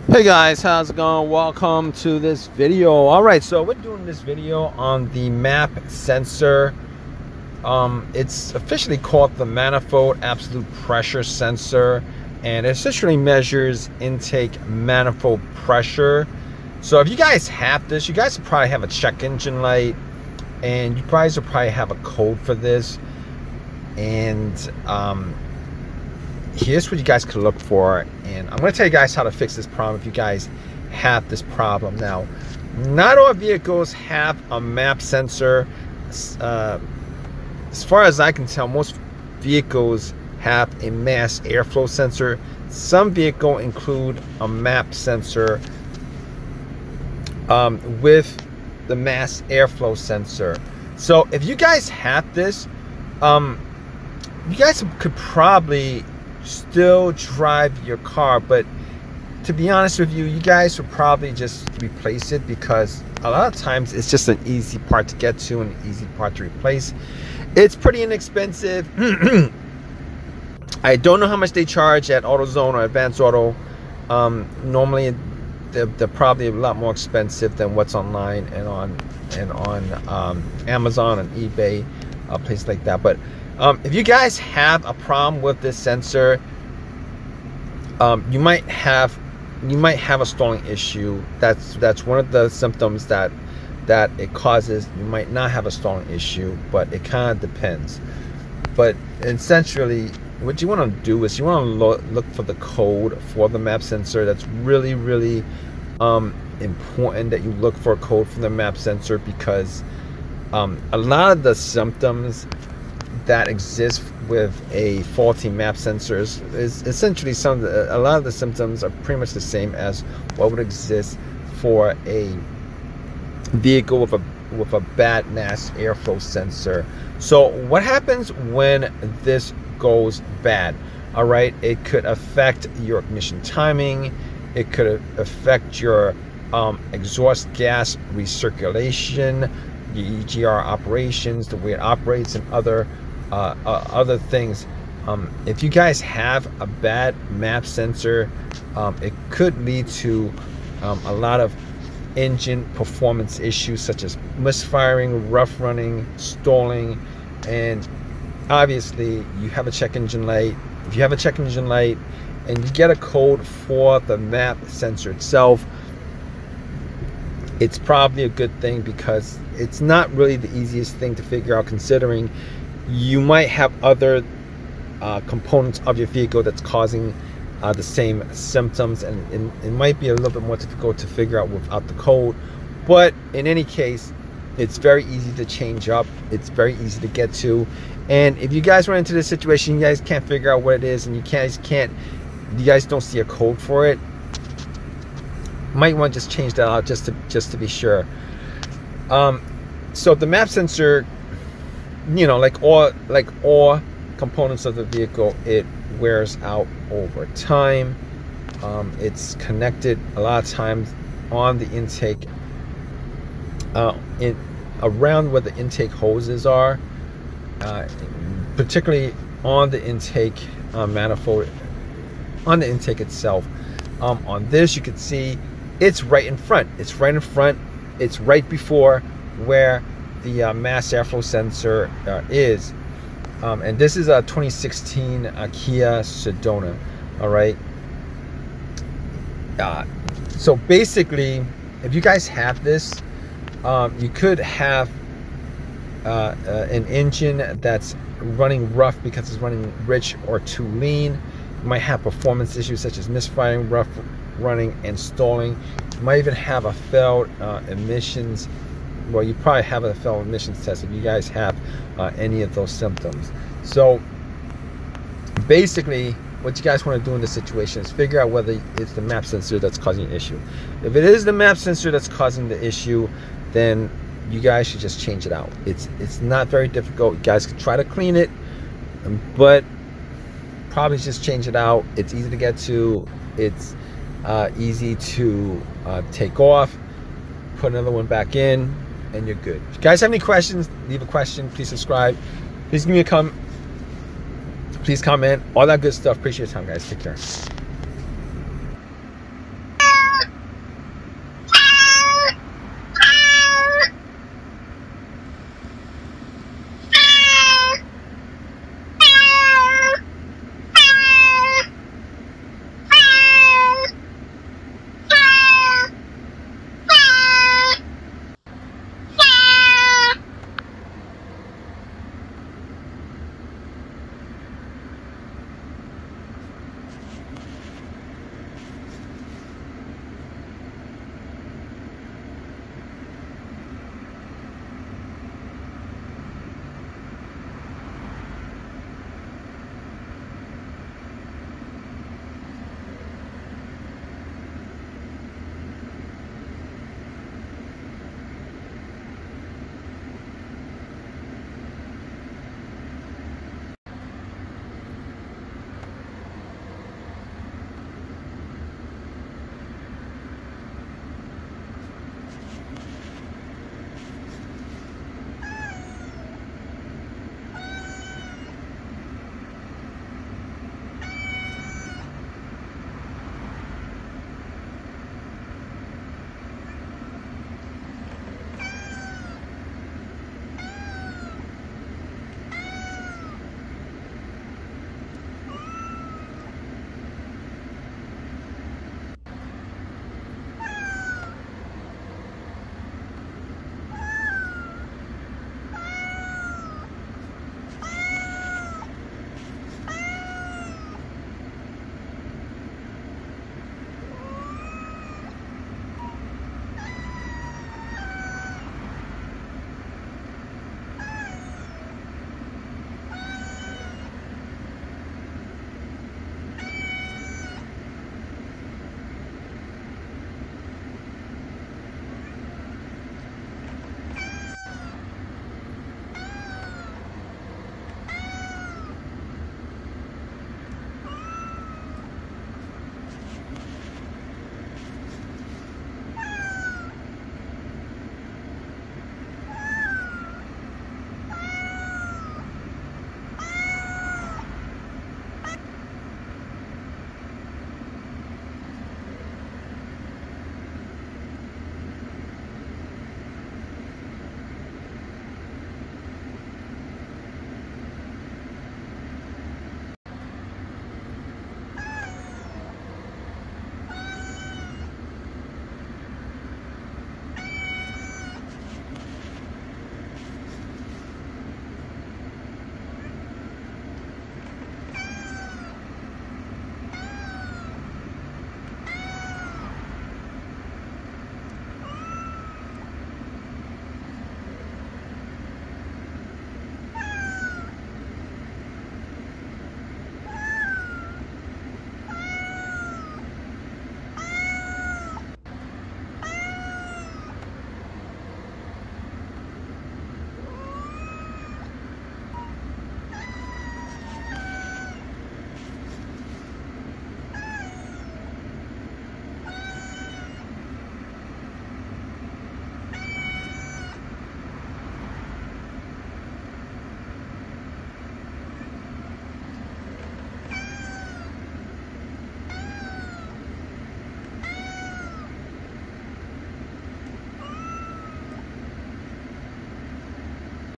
Hey guys, how's it going? Welcome to this video. All right, so we're doing this video on the map sensor. It's officially called the Manifold absolute pressure sensor, and it essentially measures intake manifold pressure. So if you guys have this, you guys probably have a check engine light, and you guys will probably have a code for this. And here's what you guys can look for, and I'm going to tell you guys how to fix this problem if you guys have this problem. Now, not all vehicles have a map sensor. As far as I can tell, most vehicles have a mass airflow sensor. Some vehicles include a map sensor with the mass airflow sensor. So if you guys have this, you guys could probably still drive your car, but to be honest with you, you guys would probably just replace it, because a lot of times it's just an easy part to get to and an easy part to replace. It's pretty inexpensive. I don't know how much they charge at AutoZone or Advanced Auto. Normally they're probably a lot more expensive than what's online and on Amazon and eBay, places like that. But if you guys have a problem with this sensor, you might have a stalling issue. That's one of the symptoms that it causes. You might not have a stalling issue, but it kind of depends. But essentially, what you want to do is you want to look for the code for the map sensor. That's really important that you look for a code for the map sensor, because a lot of the symptoms that exist with a faulty map sensors is essentially a lot of the symptoms are pretty much the same as what would exist for a vehicle with a bad mass airflow sensor. So what happens when this goes bad? All right, it could affect your ignition timing. It could affect your exhaust gas recirculation, the EGR operations, the way it operates, and other things. If you guys have a bad map sensor, it could lead to a lot of engine performance issues, such as misfiring, rough running, stalling, and obviously you have a check engine light. If you have a check engine light and you get a code for the map sensor itself, it's probably a good thing, because it's not really the easiest thing to figure out, considering you might have other components of your vehicle that's causing the same symptoms, and it might be a little bit more difficult to figure out without the code. But in any case, it's very easy to change up. It's very easy to get to. And if you guys run into this situation, you guys can't figure out what it is, and you guys don't see a code for it, you might want to just change that out just to be sure. So the map sensor, you know, like all components of the vehicle, it wears out over time. It's connected a lot of times on the intake, around where the intake hoses are, particularly on the intake manifold, on the intake itself. On this, you can see it's right in front. It's right before where the mass airflow sensor is. And this is a 2016 Kia Sedona. All right. So basically, if you guys have this, you could have an engine that's running rough because it's running rich or too lean. You might have performance issues such as misfiring, rough running, and stalling. You might even have a failed emissions. Well, you probably have a failed emissions test if you guys have any of those symptoms. So basically, what you guys want to do in this situation is figure out whether it's the map sensor that's causing the issue. If it is the map sensor that's causing the issue, then you guys should just change it out. It's not very difficult. You guys can try to clean it, but probably just change it out. It's easy to get to. It's easy to take off, put another one back in, and you're good. If you guys have any questions, leave a question. Please subscribe. Please give me a comment. Please comment. All that good stuff. Appreciate your time, guys. Take care.